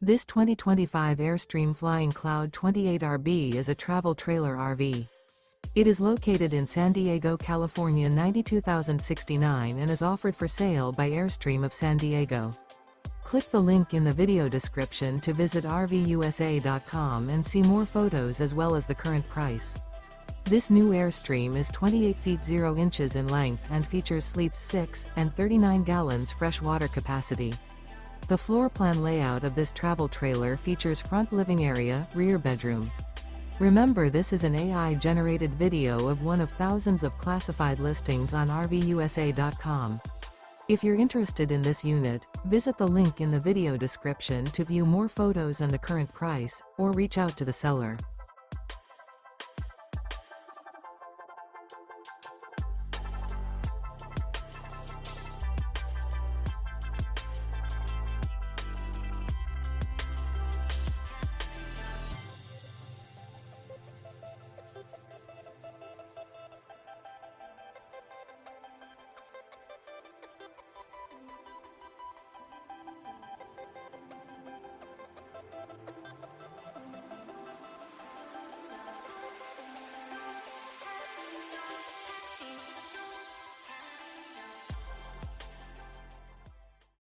This 2025 Airstream Flying Cloud 28RB is a travel trailer RV. It is located in San Diego, California 92069 and is offered for sale by Airstream of San Diego. Click the link in the video description to visit RVUSA.com and see more photos as well as the current price. This new Airstream is 28 feet 0 inches in length and features sleeps 6 and 39 gallons fresh water capacity. The floor plan layout of this travel trailer features front living area, rear bedroom. Remember, this is an AI-generated video of one of thousands of classified listings on RVUSA.com. If you're interested in this unit, visit the link in the video description to view more photos and the current price, or reach out to the seller.